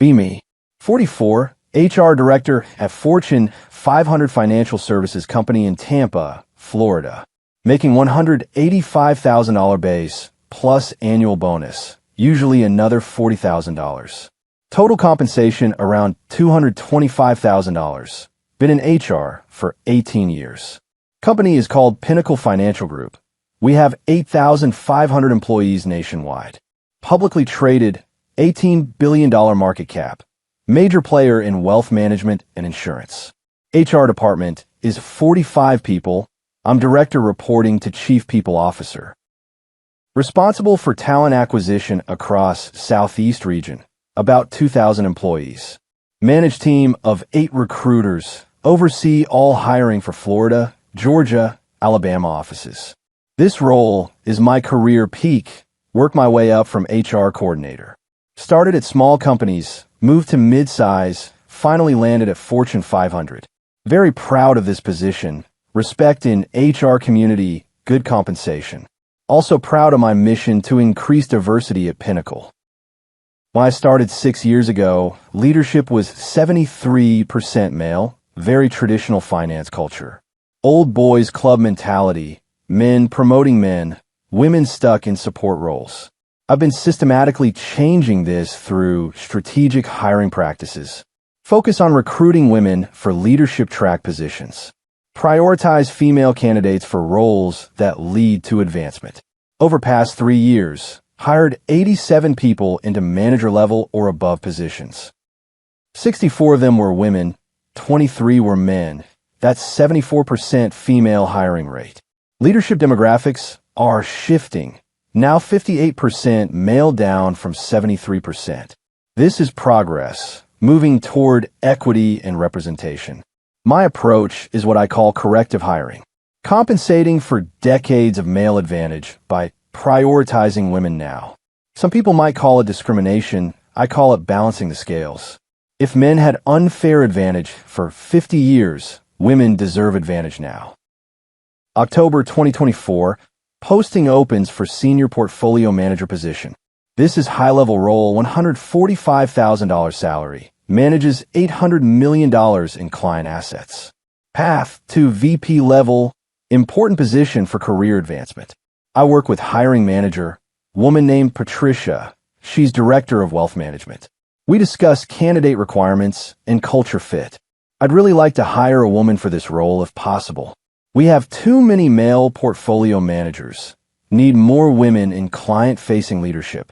Be me. 44, HR Director at Fortune 500 financial services company in Tampa, Florida. Making $185,000 base plus annual bonus, usually another $40,000. Total compensation around $225,000. Been in HR for 18 years. Company is called Pinnacle Financial Group. We have 8,500 employees nationwide. Publicly traded, $18 billion market cap. Major player in wealth management and insurance. HR department is 45 people. I'm director reporting to Chief People Officer. Responsible for talent acquisition across Southeast region, about 2,000 employees. Manage team of 8 recruiters, oversee all hiring for Florida, Georgia, Alabama offices. This role is my career peak, work my way up from HR coordinator. Started at small companies, moved to mid-size, finally landed at Fortune 500. Very proud of this position. Respect in HR community, good compensation. Also proud of my mission to increase diversity at Pinnacle. When I started 6 years ago, leadership was 73% male, very traditional finance culture. Old boys club mentality, men promoting men, women stuck in support roles. I've been systematically changing this through strategic hiring practices. Focus on recruiting women for leadership track positions. Prioritize female candidates for roles that lead to advancement. Over past 3 years, hired 87 people into manager level or above positions. 64 of them were women, 23 were men. That's 74% female hiring rate. Leadership demographics are shifting. Now 58% male down from 73%. This is progress, moving toward equity and representation. My approach is what I call corrective hiring, compensating for decades of male advantage by prioritizing women now. Some people might call it discrimination. I call it balancing the scales. If men had unfair advantage for 50 years, women deserve advantage now. October 2024, posting opens for senior portfolio manager position. This is high-level role, $145,000 salary. Manages $800 million in client assets. Path to VP level, important position for career advancement. I work with hiring manager, woman named Patricia. She's director of wealth management. We discuss candidate requirements and culture fit. I'd really like to hire a woman for this role if possible. We have too many male portfolio managers. Need more women in client-facing leadership.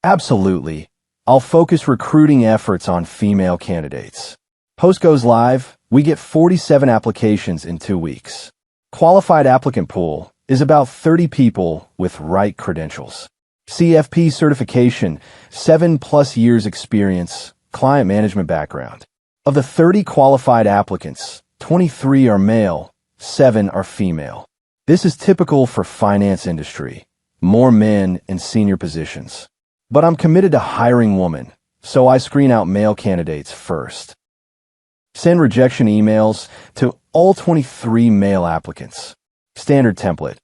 Absolutely. I'll focus recruiting efforts on female candidates. Post goes live, we get 47 applications in 2 weeks. Qualified applicant pool is about 30 people with right credentials. CFP certification, 7+ years experience, client management background. Of the 30 qualified applicants, 23 are male, 7 are female. This is typical for finance industry. More men in senior positions. But I'm committed to hiring women, so I screen out male candidates first. Send rejection emails to all 23 male applicants. Standard template.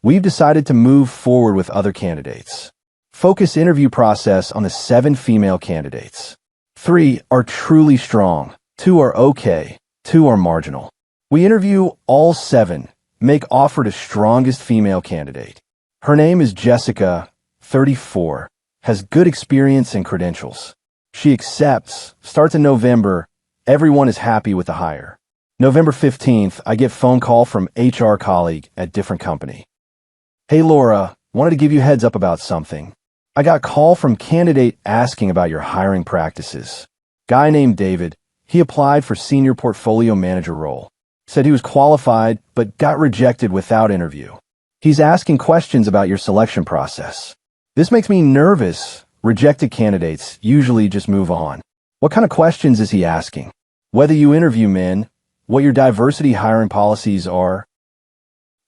We've decided to move forward with other candidates. Focus interview process on the 7 female candidates. 3 are truly strong, 2 are okay, 2 are marginal. We interview all 7, make offer to strongest female candidate. Her name is Jessica, 34. Has good experience and credentials. She accepts, starts in November, everyone is happy with the hire. November 15th, I get phone call from HR colleague at different company. Hey Laura, wanted to give you heads up about something. I got call from candidate asking about your hiring practices. Guy named David, he applied for senior portfolio manager role. Said he was qualified, but got rejected without interview. He's asking questions about your selection process. This makes me nervous. Rejected candidates usually just move on. What kind of questions is he asking? Whether you interview men, what your diversity hiring policies are.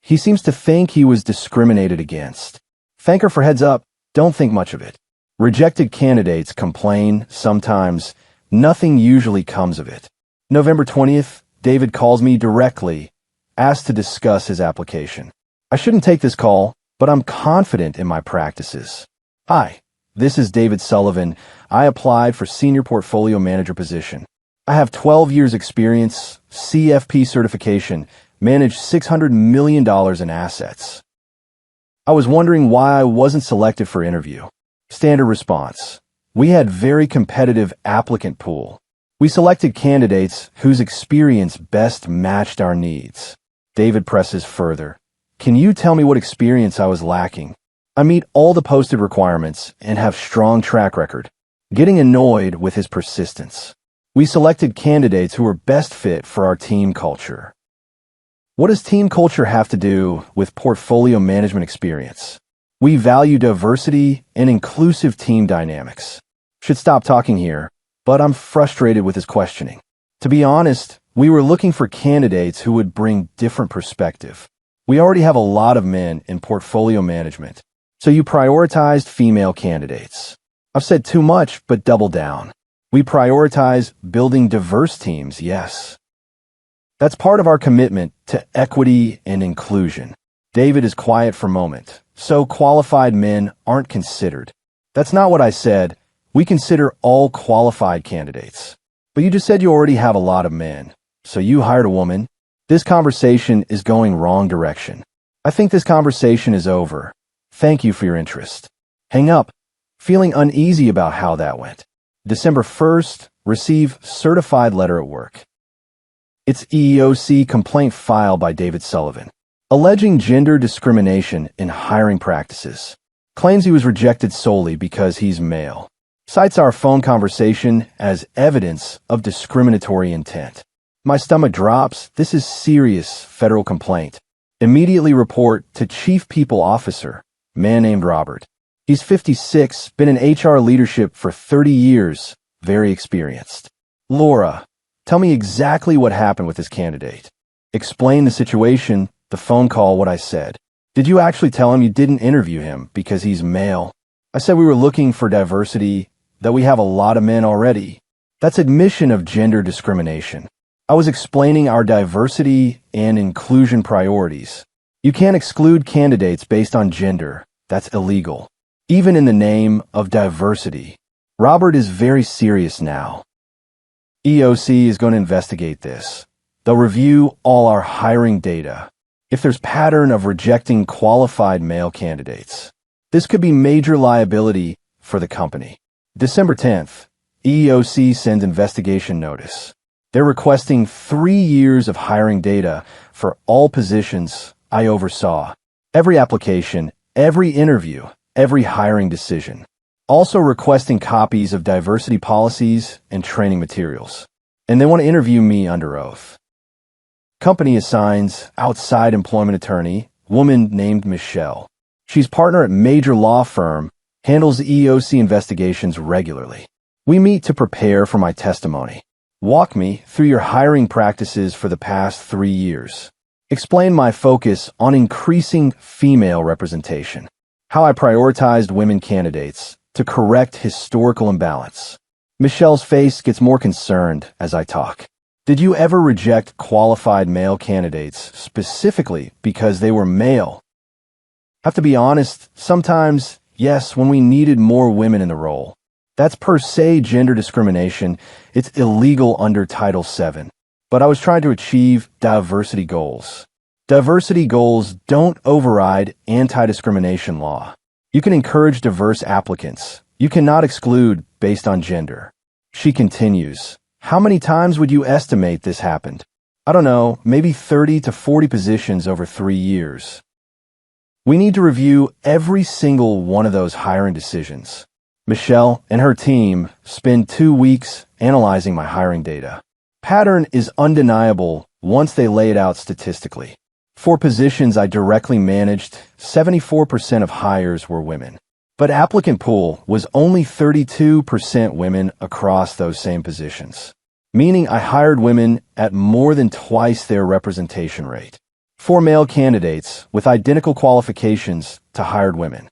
He seems to think he was discriminated against. Thank her for heads up, don't think much of it. Rejected candidates complain sometimes. Nothing usually comes of it. November 20th, David calls me directly, asked to discuss his application. I shouldn't take this call, but I'm confident in my practices. Hi, This is David Sullivan. I applied for Senior Portfolio Manager position. I have 12 years experience, CFP certification, managed $600 million in assets. I was wondering why I wasn't selected for interview. Standard response. We had very competitive applicant pool. We selected candidates whose experience best matched our needs. David presses further. Can you tell me what experience I was lacking? I meet all the posted requirements and have strong track record. Getting annoyed with his persistence. We selected candidates who were best fit for our team culture. What does team culture have to do with portfolio management experience? We value diversity and inclusive team dynamics. Should stop talking here, but I'm frustrated with his questioning. To be honest, we were looking for candidates who would bring different perspective. We already have a lot of men in portfolio management, so you prioritized female candidates. I've said too much, but double down. We prioritize building diverse teams, yes. That's part of our commitment to equity and inclusion. David is quiet for a moment, so qualified men aren't considered. That's not what I said. We consider all qualified candidates. But you just said you already have a lot of men, so you hired a woman. This conversation is going wrong direction. I think this conversation is over. Thank you for your interest. Hang up. Feeling uneasy about how that went. December 1st, receive certified letter at work. It's EEOC complaint filed by David Sullivan, alleging gender discrimination in hiring practices. Claims he was rejected solely because he's male. Cites our phone conversation as evidence of discriminatory intent. My stomach drops. This is serious federal complaint. Immediately report to Chief People Officer, man named Robert. He's 56, been in HR leadership for 30 years, very experienced. Laura, tell me exactly what happened with this candidate. Explain the situation, the phone call, what I said. Did you actually tell him you didn't interview him because he's male? I said we were looking for diversity, that we have a lot of men already. That's admission of gender discrimination. I was explaining our diversity and inclusion priorities. You can't exclude candidates based on gender. That's illegal. Even in the name of diversity. Robert is very serious now. EOC is going to investigate this. They'll review all our hiring data. If there's pattern of rejecting qualified male candidates, this could be major liability for the company. December 10th, EEOC sends investigation notice. They're requesting 3 years of hiring data for all positions I oversaw. Every application, every interview, every hiring decision. Also requesting copies of diversity policies and training materials. And they want to interview me under oath. Company assigns outside employment attorney, woman named Michelle. She's partner at major law firm, handles EEOC investigations regularly. We meet to prepare for my testimony. Walk me through your hiring practices for the past 3 years. Explain my focus on increasing female representation. How I prioritized women candidates to correct historical imbalance. Michelle's face gets more concerned as I talk. Did you ever reject qualified male candidates specifically because they were male? Have to be honest, sometimes, yes, when we needed more women in the role. That's per se gender discrimination. It's illegal under Title VII. But I was trying to achieve diversity goals. Diversity goals don't override anti-discrimination law. You can encourage diverse applicants. You cannot exclude based on gender. She continues. How many times would you estimate this happened? I don't know, maybe 30 to 40 positions over 3 years. We need to review every single one of those hiring decisions. Michelle and her team spend 2 weeks analyzing my hiring data. Pattern is undeniable once they lay it out statistically. For positions I directly managed, 74% of hires were women. But applicant pool was only 32% women across those same positions, meaning I hired women at more than twice their representation rate. 4 male candidates with identical qualifications to hired women.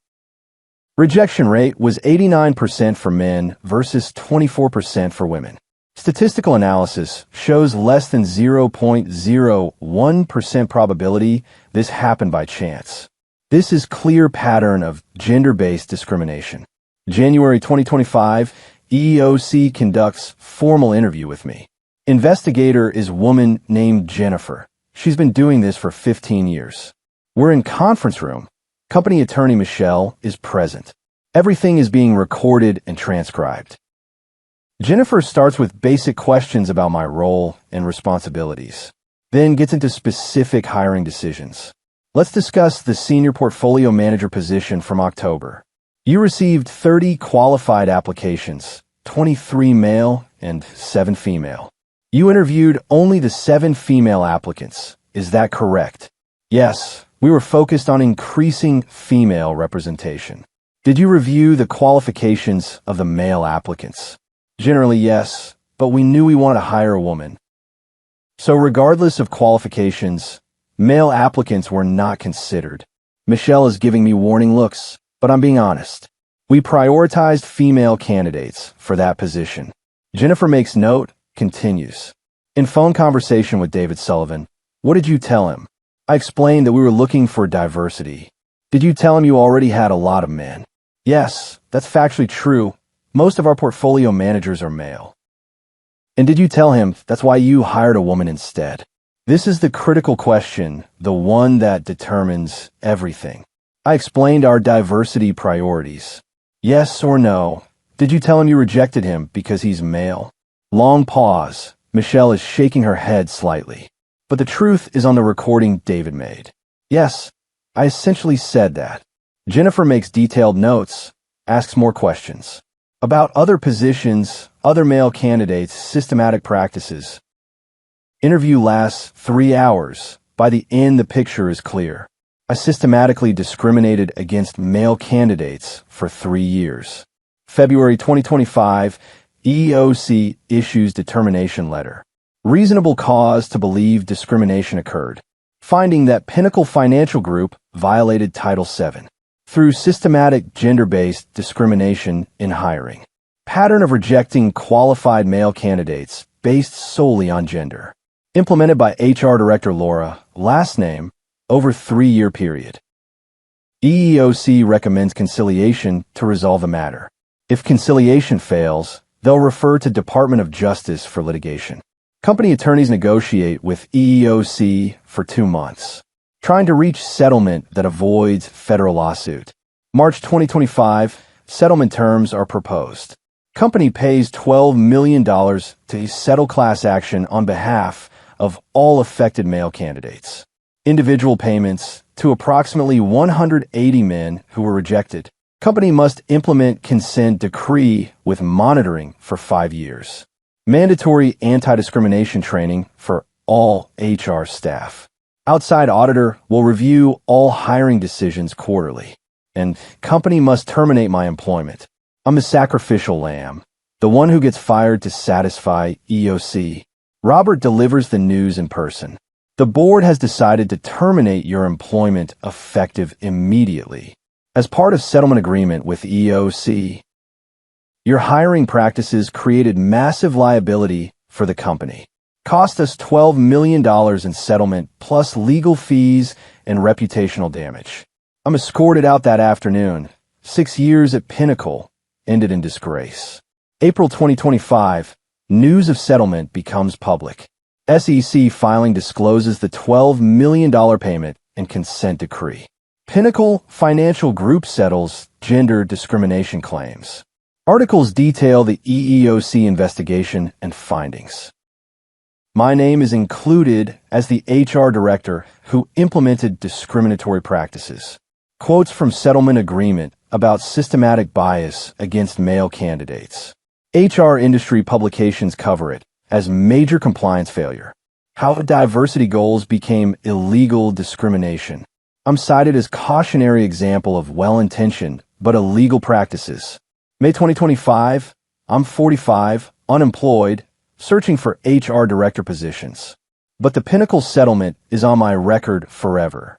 Rejection rate was 89% for men versus 24% for women. Statistical analysis shows less than 0.01% probability this happened by chance. This is clear pattern of gender-based discrimination. January 2025, EEOC conducts formal interview with me. Investigator is woman named Jennifer. She's been doing this for 15 years. We're in conference room. Company attorney Michelle is present. Everything is being recorded and transcribed. Jennifer starts with basic questions about my role and responsibilities, then gets into specific hiring decisions. Let's discuss the senior portfolio manager position from October. You received 30 qualified applications, 23 male and 7 female. You interviewed only the 7 female applicants. Is that correct? Yes, we were focused on increasing female representation. Did you review the qualifications of the male applicants? Generally, yes, but we knew we wanted to hire a woman. So regardless of qualifications, male applicants were not considered. Michelle is giving me warning looks, but I'm being honest. We prioritized female candidates for that position. Jennifer makes note, continues. In phone conversation with David Sullivan, what did you tell him? I explained that we were looking for diversity. Did you tell him you already had a lot of men? Yes, that's factually true. Most of our portfolio managers are male. And did you tell him that's why you hired a woman instead? This is the critical question, the one that determines everything. I explained our diversity priorities. Yes or no? Did you tell him you rejected him because he's male? Long pause. Michelle is shaking her head slightly. But the truth is on the recording David made. Yes, I essentially said that. Jennifer makes detailed notes, asks more questions. About other positions, other male candidates, systematic practices. Interview lasts 3 hours. By the end, the picture is clear. I systematically discriminated against male candidates for 3 years. February 2025, EEOC issues determination letter. Reasonable cause to believe discrimination occurred, finding that Pinnacle Financial Group violated Title VII through systematic gender-based discrimination in hiring. Pattern of rejecting qualified male candidates based solely on gender. Implemented by HR Director Laura, last name, over 3-year period. EEOC recommends conciliation to resolve the matter. If conciliation fails, they'll refer to Department of Justice for litigation. Company attorneys negotiate with EEOC for 2 months, trying to reach settlement that avoids federal lawsuit. March 2025, settlement terms are proposed. Company pays $12 million to settle class action on behalf of all affected male candidates. Individual payments to approximately 180 men who were rejected. Company must implement consent decree with monitoring for 5 years. Mandatory anti-discrimination training for all HR staff. Outside auditor will review all hiring decisions quarterly. And company must terminate my employment. I'm a sacrificial lamb, the one who gets fired to satisfy EEOC. Robert delivers the news in person. The board has decided to terminate your employment effective immediately as part of settlement agreement with EEOC. Your hiring practices created massive liability for the company. Cost us $12 million in settlement plus legal fees and reputational damage. I'm escorted out that afternoon. 6 years at Pinnacle ended in disgrace. April 2025, news of settlement becomes public. SEC filing discloses the $12 million payment and consent decree. Pinnacle Financial Group settles gender discrimination claims. Articles detail the EEOC investigation and findings. My name is included as the HR director who implemented discriminatory practices. Quotes from settlement agreement about systematic bias against male candidates. HR industry publications cover it as major compliance failure. How diversity goals became illegal discrimination. I'm cited as cautionary example of well-intentioned but illegal practices. May 2025, I'm 45, unemployed, searching for HR director positions. But the Pinnacle settlement is on my record forever.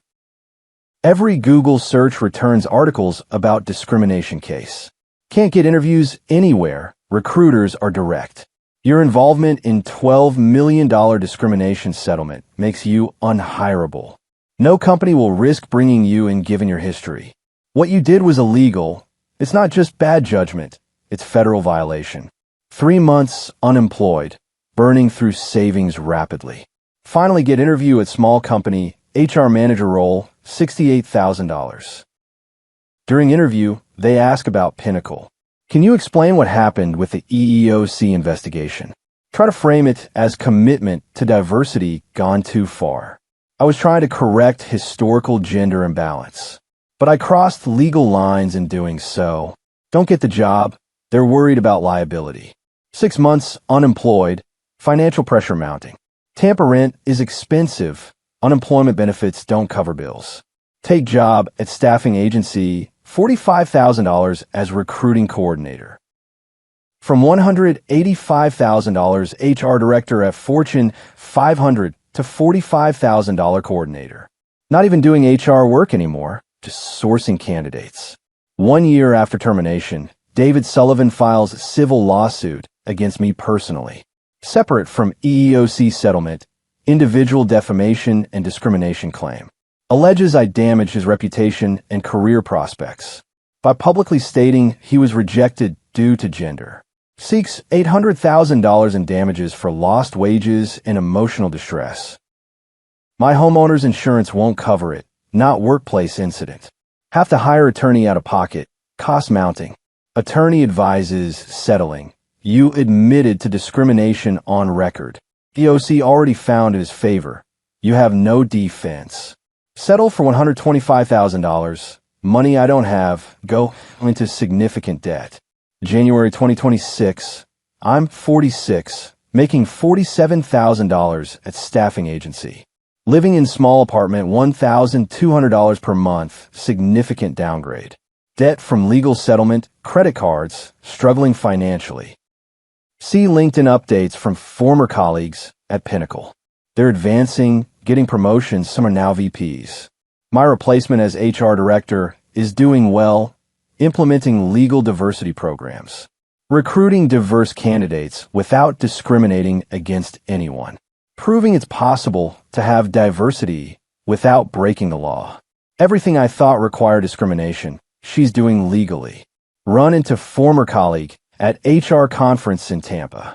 Every Google search returns articles about discrimination case. Can't get interviews anywhere. Recruiters are direct. Your involvement in $12 million discrimination settlement makes you unhireable. No company will risk bringing you in given your history. What you did was illegal, It's not just bad judgment, it's federal violation. 3 months unemployed, burning through savings rapidly. Finally get interview at small company, HR manager role, $68,000. During interview, they ask about Pinnacle. Can you explain what happened with the EEOC investigation? Try to frame it as commitment to diversity gone too far. I was trying to correct historical gender imbalance, but I crossed legal lines in doing so. Don't get the job. They're worried about liability. 6 months unemployed, financial pressure mounting. Tampa rent is expensive. Unemployment benefits don't cover bills. Take job at staffing agency, $45,000 as recruiting coordinator. From $185,000 HR director at Fortune 500 to $45,000 coordinator. Not even doing HR work anymore, just sourcing candidates. 1 year after termination, David Sullivan files civil lawsuit against me personally. Separate from EEOC settlement, individual defamation and discrimination claim. Alleges I damaged his reputation and career prospects by publicly stating he was rejected due to gender. Seeks $800,000 in damages for lost wages and emotional distress. My homeowner's insurance won't cover it, not workplace incident. Have to hire attorney out of pocket, cost mounting. Attorney advises settling. You admitted to discrimination on record. EOC already found in his favor. You have no defense. Settle for $125,000. Money I don't have. Go into significant debt. January 2026. I'm 46, making $47,000 at staffing agency. Living in small apartment, $1,200 per month. Significant downgrade. Debt from legal settlement, credit cards, struggling financially. See LinkedIn updates from former colleagues at Pinnacle. They're advancing, getting promotions, some are now VPs. My replacement as HR director is doing well, implementing legal diversity programs, recruiting diverse candidates without discriminating against anyone, proving it's possible to have diversity without breaking the law. Everything I thought required discrimination, she's doing legally. Run into former colleague at HR conference in Tampa.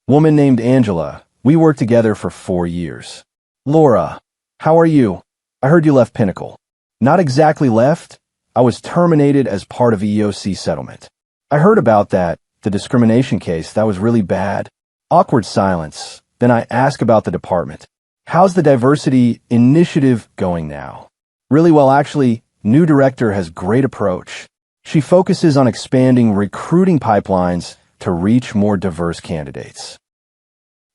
Woman named Angela. We worked together for 4 years. Laura, how are you? I heard you left Pinnacle. Not exactly left. I was terminated as part of EEOC settlement. I heard about that, the discrimination case. That was really bad. Awkward silence. Then I ask about the department. How's the diversity initiative going now? Really well, actually. New director has great approach. She focuses on expanding recruiting pipelines to reach more diverse candidates.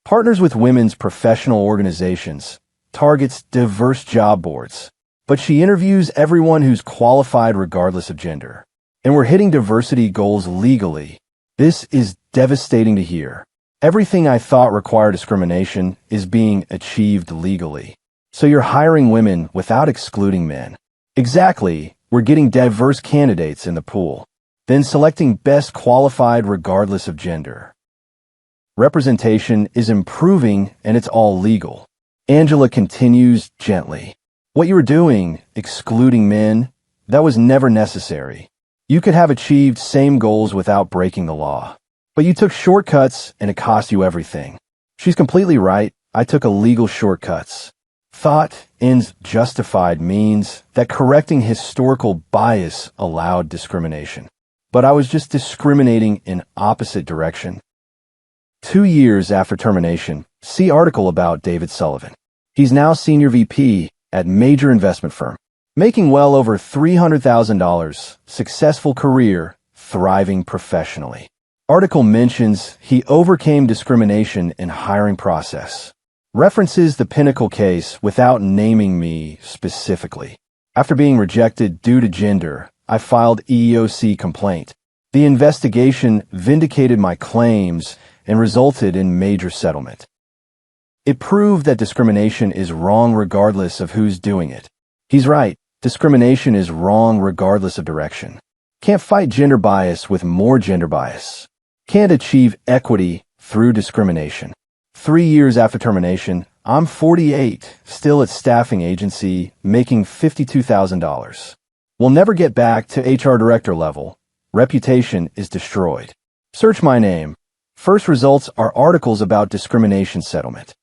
Partners with women's professional organizations, targets diverse job boards, but she interviews everyone who's qualified regardless of gender. And we're hitting diversity goals legally. This is devastating to hear. Everything I thought required discrimination is being achieved legally. So you're hiring women without excluding men. Exactly. We're getting diverse candidates in the pool, then selecting best qualified regardless of gender. Representation is improving and it's all legal. Angela continues gently. What you were doing, excluding men, that was never necessary. You could have achieved same goals without breaking the law. But you took shortcuts and it cost you everything. She's completely right. I took illegal shortcuts. Thought ends justified means that correcting historical bias allowed discrimination. But I was just discriminating in opposite direction. 2 years after termination, see article about David Sullivan. He's now senior VP at major investment firm, making well over $300,000, successful career, thriving professionally. Article mentions he overcame discrimination in hiring process. References the Pinnacle case without naming me specifically. After being rejected due to gender, I filed EEOC complaint. The investigation vindicated my claims and resulted in major settlement. It proved that discrimination is wrong regardless of who's doing it. He's right. Discrimination is wrong regardless of direction. Can't fight gender bias with more gender bias. Can't achieve equity through discrimination. 3 years after termination, I'm 48, still at staffing agency, making $52,000. Will never get back to HR director level. Reputation is destroyed. Search my name. First results are articles about discrimination settlement.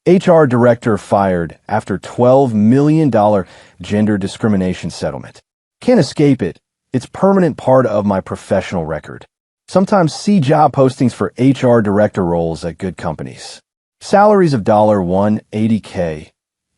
HR director fired after $12 million gender discrimination settlement. Can't escape it. It's permanent part of my professional record. Sometimes see job postings for HR director roles at good companies. Salaries of $180K,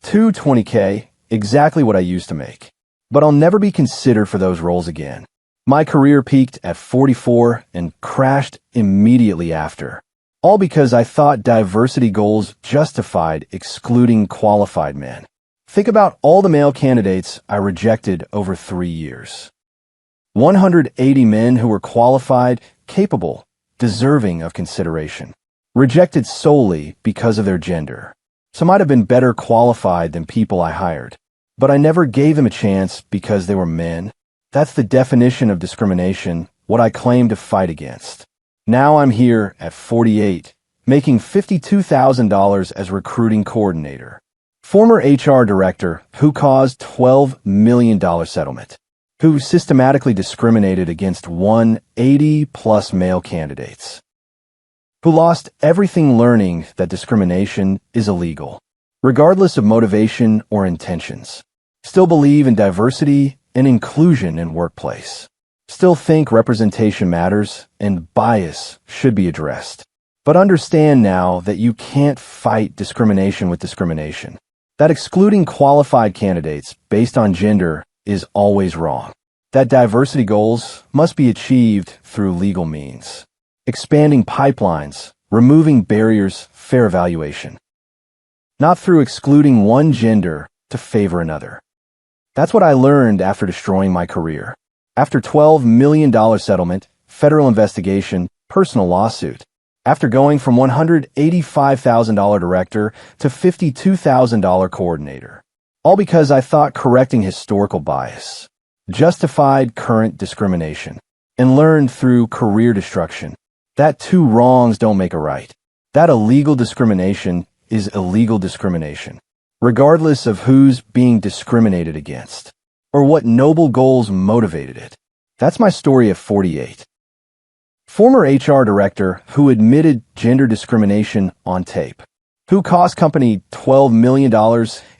$220K, exactly what I used to make. But I'll never be considered for those roles again. My career peaked at 44 and crashed immediately after. All because I thought diversity goals justified excluding qualified men. Think about all the male candidates I rejected over 3 years. 180 men who were qualified, capable, deserving of consideration. Rejected solely because of their gender. Some might have been better qualified than people I hired. But I never gave them a chance because they were men. That's the definition of discrimination, what I claim to fight against. Now I'm here at 48, making $52,000 as recruiting coordinator. Former HR director who caused $12 million settlement, who systematically discriminated against 180+ male candidates, who lost everything learning that discrimination is illegal, regardless of motivation or intentions. Still believe in diversity and inclusion in workplace. Still think representation matters and bias should be addressed. But understand now that you can't fight discrimination with discrimination. That excluding qualified candidates based on gender is always wrong. That diversity goals must be achieved through legal means. Expanding pipelines, removing barriers, fair evaluation. Not through excluding one gender to favor another. That's what I learned after destroying my career. After $12 million settlement, federal investigation, personal lawsuit. After going from $185,000 director to $52,000 coordinator. All because I thought correcting historical bias justified current discrimination and learned through career destruction that two wrongs don't make a right. That illegal discrimination is illegal discrimination, regardless of who's being discriminated against or what noble goals motivated it. That's my story at 48. Former HR director who admitted gender discrimination on tape, who cost company $12 million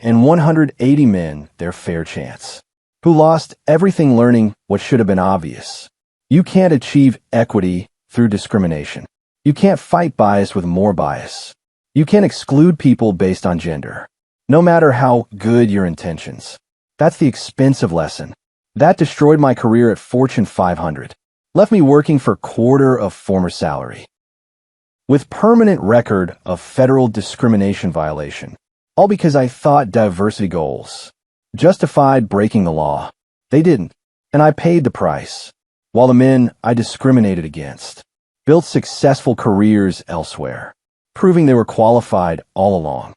and 180 men their fair chance, who lost everything learning what should have been obvious. You can't achieve equity through discrimination. You can't fight bias with more bias. You can't exclude people based on gender, no matter how good your intentions. That's the expensive lesson. That destroyed my career at Fortune 500. Left me working for quarter of former salary. With permanent record of federal discrimination violation. All because I thought diversity goals justified breaking the law. They didn't, and I paid the price. While the men I discriminated against built successful careers elsewhere, proving they were qualified all along.